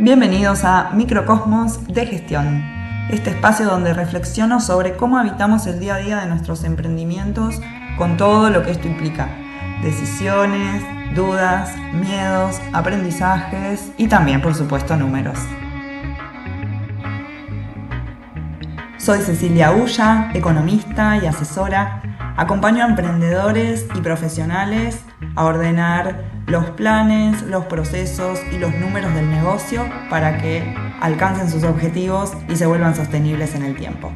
Bienvenidos a Microcosmos de Gestión, este espacio donde reflexiono sobre cómo habitamos el día a día de nuestros emprendimientos con todo lo que esto implica. Decisiones, dudas, miedos, aprendizajes y también, por supuesto, números. Soy Cecilia Ulla, economista y asesora. Acompaño a emprendedores y profesionales a ordenar los planes, los procesos y los números del negocio para que alcancen sus objetivos y se vuelvan sostenibles en el tiempo.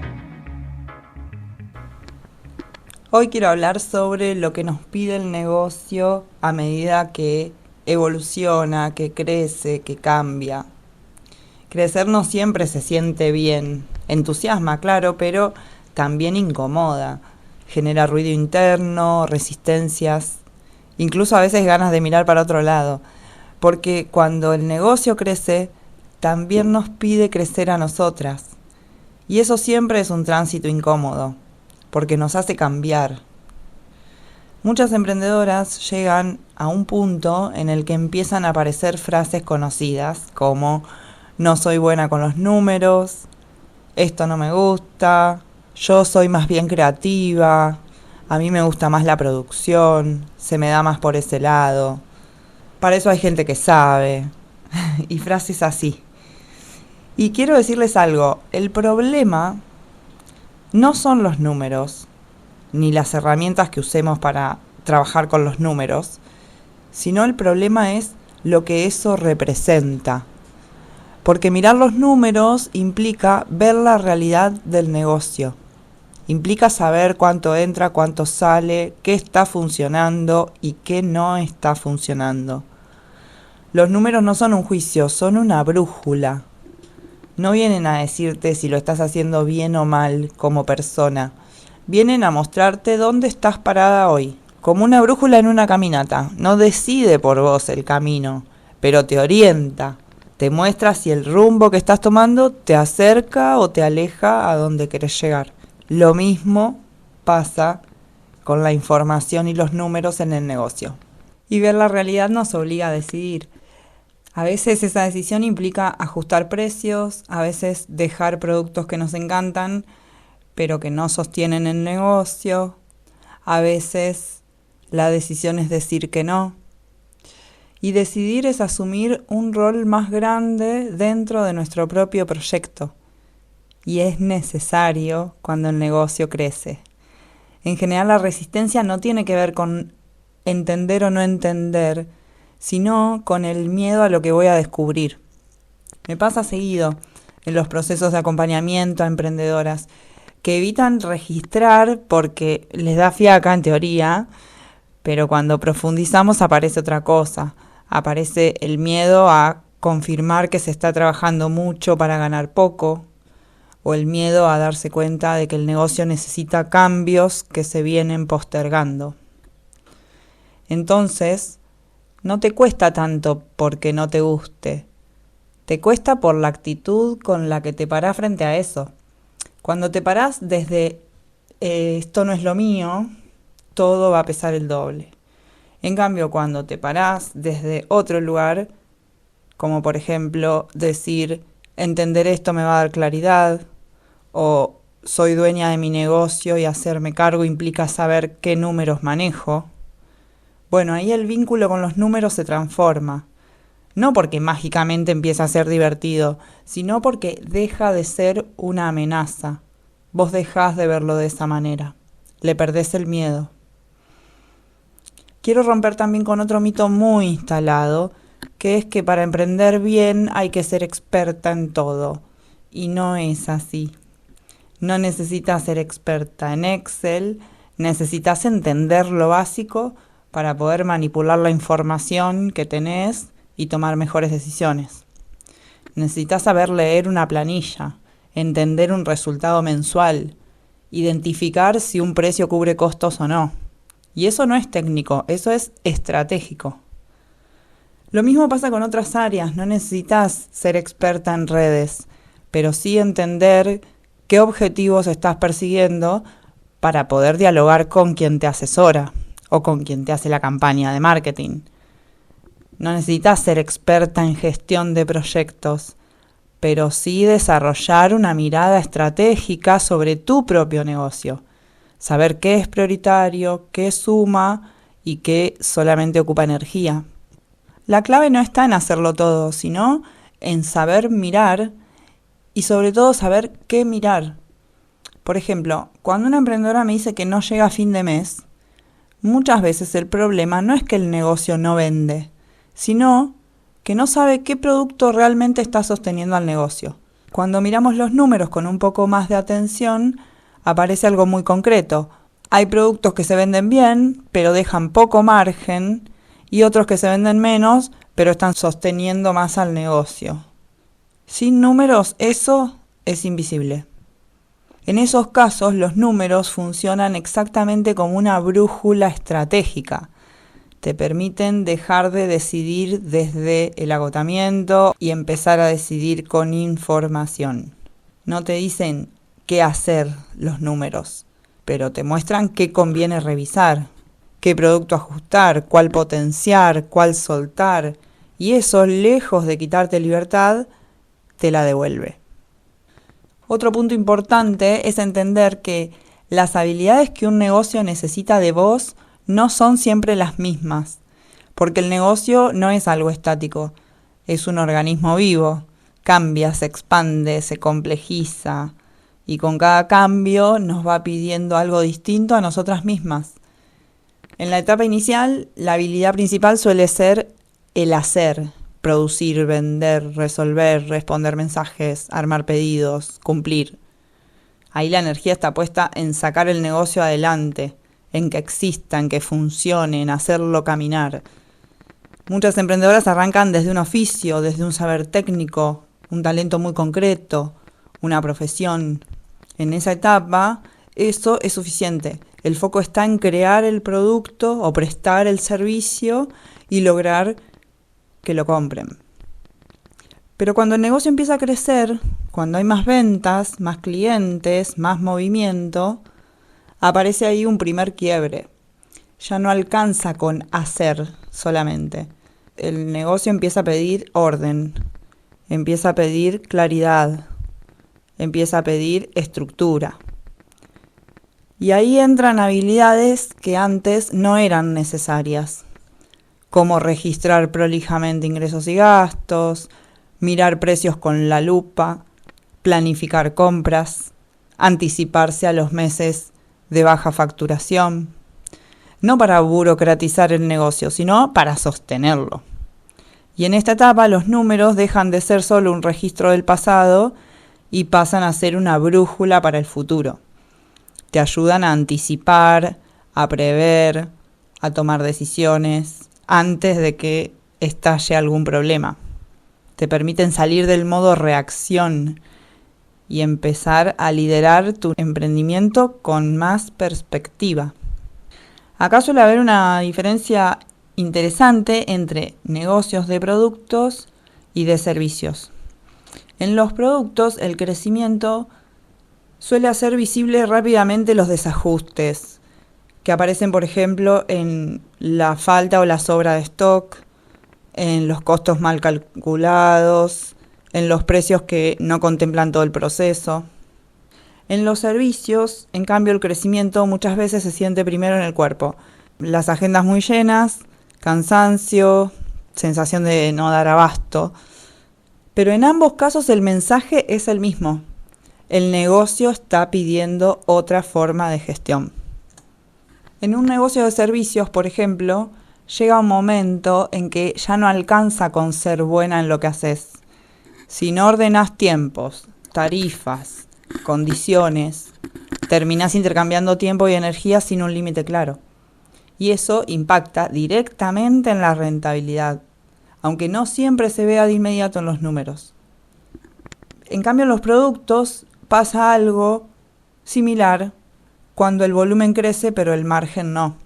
Hoy quiero hablar sobre lo que nos pide el negocio a medida que evoluciona, que crece, que cambia. Crecer no siempre se siente bien, entusiasma, claro, pero también incomoda. Genera ruido interno, resistencias, incluso a veces ganas de mirar para otro lado, porque cuando el negocio crece, también nos pide crecer a nosotras. Y eso siempre es un tránsito incómodo, porque nos hace cambiar. Muchas emprendedoras llegan a un punto en el que empiezan a aparecer frases conocidas como no soy buena con los números, esto no me gusta, yo soy más bien creativa, a mí me gusta más la producción, se me da más por ese lado, para eso hay gente que sabe, y frases así. Y quiero decirles algo, el problema no son los números, ni las herramientas que usemos para trabajar con los números, sino el problema es lo que eso representa. Porque mirar los números implica ver la realidad del negocio. Implica saber cuánto entra, cuánto sale, qué está funcionando y qué no está funcionando. Los números no son un juicio, son una brújula. No vienen a decirte si lo estás haciendo bien o mal como persona. Vienen a mostrarte dónde estás parada hoy. Como una brújula en una caminata. No decide por vos el camino, pero te orienta. Te muestra si el rumbo que estás tomando te acerca o te aleja a donde querés llegar. Lo mismo pasa con la información y los números en el negocio. Y ver la realidad nos obliga a decidir. A veces esa decisión implica ajustar precios, a veces dejar productos que nos encantan, pero que no sostienen el negocio. A veces la decisión es decir que no. Y decidir es asumir un rol más grande dentro de nuestro propio proyecto. Y es necesario cuando el negocio crece. En general, la resistencia no tiene que ver con entender o no entender, sino con el miedo a lo que voy a descubrir. Me pasa seguido en los procesos de acompañamiento a emprendedoras que evitan registrar porque les da fiaca en teoría, pero cuando profundizamos aparece otra cosa. Aparece el miedo a confirmar que se está trabajando mucho para ganar poco, o el miedo a darse cuenta de que el negocio necesita cambios que se vienen postergando. Entonces, no te cuesta tanto porque no te guste, te cuesta por la actitud con la que te parás frente a eso. Cuando te parás desde esto no es lo mío, todo va a pesar el doble. En cambio, cuando te parás desde otro lugar, como por ejemplo decir, entender esto me va a dar claridad, o soy dueña de mi negocio y hacerme cargo implica saber qué números manejo, bueno, ahí el vínculo con los números se transforma. No porque mágicamente empieza a ser divertido, sino porque deja de ser una amenaza. Vos dejás de verlo de esa manera. Le perdés el miedo. Quiero romper también con otro mito muy instalado, que es que para emprender bien hay que ser experta en todo. Y no es así. No necesitas ser experta en Excel, necesitas entender lo básico para poder manipular la información que tenés y tomar mejores decisiones. Necesitas saber leer una planilla, entender un resultado mensual, identificar si un precio cubre costos o no. Y eso no es técnico, eso es estratégico. Lo mismo pasa con otras áreas, no necesitas ser experta en redes, pero sí entender qué objetivos estás persiguiendo para poder dialogar con quien te asesora o con quien te hace la campaña de marketing. No necesitas ser experta en gestión de proyectos, pero sí desarrollar una mirada estratégica sobre tu propio negocio. Saber qué es prioritario, qué suma y qué solamente ocupa energía. La clave no está en hacerlo todo, sino en saber mirar y sobre todo saber qué mirar. Por ejemplo, cuando una emprendedora me dice que no llega a fin de mes, muchas veces el problema no es que el negocio no vende, sino que no sabe qué producto realmente está sosteniendo al negocio. Cuando miramos los números con un poco más de atención, aparece algo muy concreto. Hay productos que se venden bien, pero dejan poco margen, y otros que se venden menos, pero están sosteniendo más al negocio. Sin números, eso es invisible. En esos casos, los números funcionan exactamente como una brújula estratégica. Te permiten dejar de decidir desde el agotamiento y empezar a decidir con información. No te dicen qué hacer los números, pero te muestran qué conviene revisar, qué producto ajustar, cuál potenciar, cuál soltar. Y eso, lejos de quitarte libertad, te la devuelve. Otro punto importante es entender que las habilidades que un negocio necesita de vos no son siempre las mismas, porque el negocio no es algo estático, es un organismo vivo, cambia, se expande, se complejiza, y con cada cambio nos va pidiendo algo distinto a nosotras mismas. En la etapa inicial, la habilidad principal suele ser el hacer, producir, vender, resolver, responder mensajes, armar pedidos, cumplir. Ahí la energía está puesta en sacar el negocio adelante, en que exista, en que funcione, en hacerlo caminar. Muchas emprendedoras arrancan desde un oficio, desde un saber técnico, un talento muy concreto, una profesión. En esa etapa, eso es suficiente. El foco está en crear el producto o prestar el servicio y lograr que lo compren. Pero cuando el negocio empieza a crecer, cuando hay más ventas, más clientes, más movimiento, aparece ahí un primer quiebre. Ya no alcanza con hacer solamente. El negocio empieza a pedir orden, empieza a pedir claridad, empieza a pedir estructura. Y ahí entran habilidades que antes no eran necesarias, como registrar prolijamente ingresos y gastos, mirar precios con la lupa, planificar compras, anticiparse a los meses de baja facturación, no para burocratizar el negocio, sino para sostenerlo. Y en esta etapa los números dejan de ser solo un registro del pasado y pasan a ser una brújula para el futuro. Te ayudan a anticipar, a prever, a tomar decisiones antes de que estalle algún problema. Te permiten salir del modo reacción y empezar a liderar tu emprendimiento con más perspectiva. Acá suele haber una diferencia interesante entre negocios de productos y de servicios. En los productos, el crecimiento suele hacer visible rápidamente los desajustes que aparecen, por ejemplo, en la falta o la sobra de stock, en los costos mal calculados, en los precios que no contemplan todo el proceso. En los servicios, en cambio, el crecimiento muchas veces se siente primero en el cuerpo. Las agendas muy llenas, cansancio, sensación de no dar abasto. Pero en ambos casos el mensaje es el mismo. El negocio está pidiendo otra forma de gestión. En un negocio de servicios, por ejemplo, llega un momento en que ya no alcanza con ser buena en lo que haces. Si no ordenás tiempos, tarifas, condiciones, terminás intercambiando tiempo y energía sin un límite claro. Y eso impacta directamente en la rentabilidad, aunque no siempre se vea de inmediato en los números. En cambio, en los productos pasa algo similar cuando el volumen crece pero el margen no.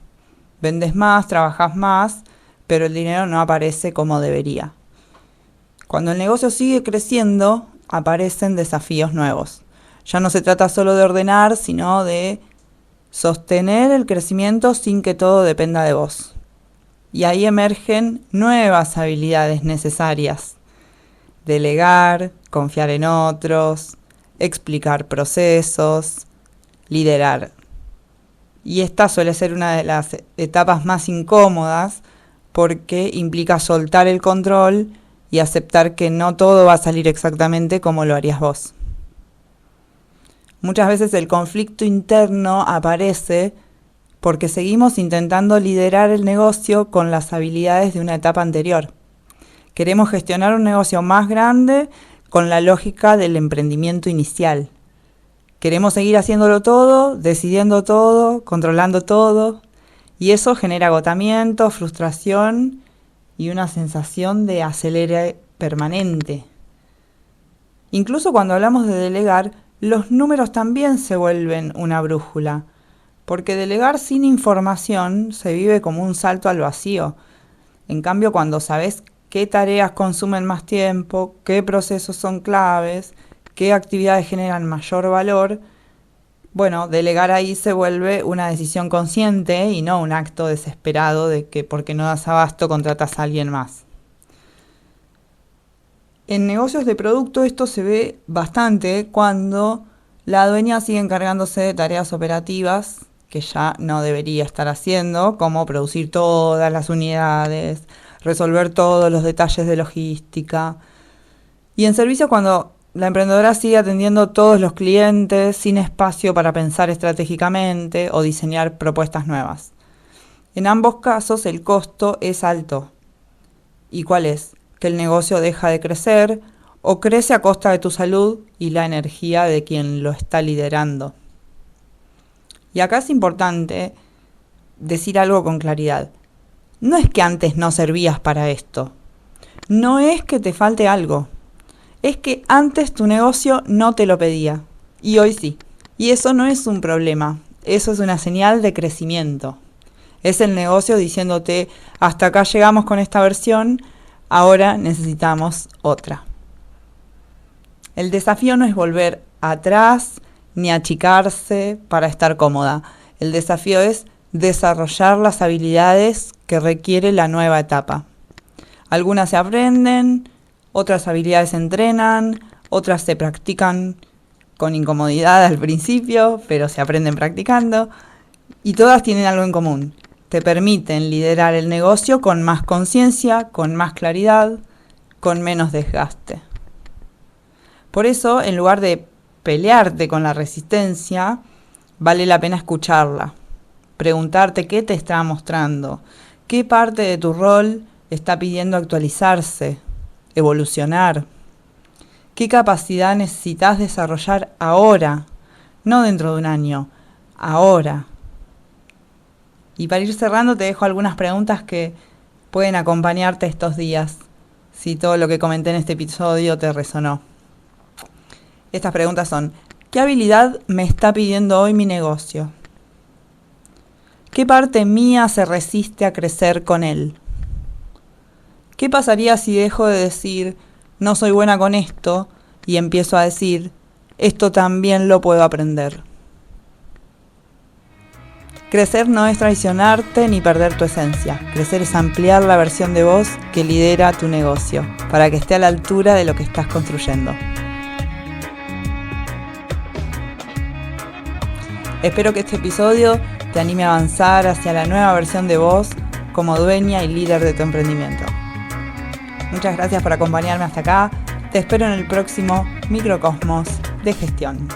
Vendes más, trabajas más, pero el dinero no aparece como debería. Cuando el negocio sigue creciendo, aparecen desafíos nuevos. Ya no se trata solo de ordenar, sino de sostener el crecimiento sin que todo dependa de vos. Y ahí emergen nuevas habilidades necesarias. Delegar, confiar en otros, explicar procesos, liderar. Y esta suele ser una de las etapas más incómodas porque implica soltar el control y aceptar que no todo va a salir exactamente como lo harías vos. Muchas veces el conflicto interno aparece porque seguimos intentando liderar el negocio con las habilidades de una etapa anterior. Queremos gestionar un negocio más grande con la lógica del emprendimiento inicial. Queremos seguir haciéndolo todo, decidiendo todo, controlando todo, y eso genera agotamiento, frustración y una sensación de acelere permanente. Incluso cuando hablamos de delegar, los números también se vuelven una brújula, porque delegar sin información se vive como un salto al vacío. En cambio, cuando sabes qué tareas consumen más tiempo, qué procesos son claves, qué actividades generan mayor valor, bueno, delegar ahí se vuelve una decisión consciente y no un acto desesperado de que porque no das abasto contratas a alguien más. En negocios de producto esto se ve bastante cuando la dueña sigue encargándose de tareas operativas que ya no debería estar haciendo, como producir todas las unidades, resolver todos los detalles de logística. Y en servicio cuando la emprendedora sigue atendiendo todos los clientes sin espacio para pensar estratégicamente o diseñar propuestas nuevas. En ambos casos el costo es alto. ¿Y cuál es? Que el negocio deja de crecer o crece a costa de tu salud y la energía de quien lo está liderando. Y acá es importante decir algo con claridad. No es que antes no servías para esto. No es que te falte algo. Es que antes tu negocio no te lo pedía. Y hoy sí. Y eso no es un problema. Eso es una señal de crecimiento. Es el negocio diciéndote, hasta acá llegamos con esta versión, ahora necesitamos otra. El desafío no es volver atrás ni achicarse para estar cómoda. El desafío es desarrollar las habilidades que requiere la nueva etapa. Algunas se aprenden, otras habilidades se entrenan, otras se practican con incomodidad al principio, pero se aprenden practicando, y todas tienen algo en común. Te permiten liderar el negocio con más conciencia, con más claridad, con menos desgaste. Por eso, en lugar de pelearte con la resistencia, vale la pena escucharla. Preguntarte qué te está mostrando, qué parte de tu rol está pidiendo actualizarse, evolucionar, qué capacidad necesitas desarrollar ahora, no dentro de un año, ahora. Y para ir cerrando te dejo algunas preguntas que pueden acompañarte estos días, si todo lo que comenté en este episodio te resonó. Estas preguntas son: ¿qué habilidad me está pidiendo hoy mi negocio? ¿Qué parte mía se resiste a crecer con él? ¿Qué pasaría si dejo de decir, no soy buena con esto, y empiezo a decir, esto también lo puedo aprender? Crecer no es traicionarte ni perder tu esencia. Crecer es ampliar la versión de vos que lidera tu negocio, para que esté a la altura de lo que estás construyendo. Espero que este episodio te anime a avanzar hacia la nueva versión de vos como dueña y líder de tu emprendimiento. Muchas gracias por acompañarme hasta acá. Te espero en el próximo Microcosmos de Gestión.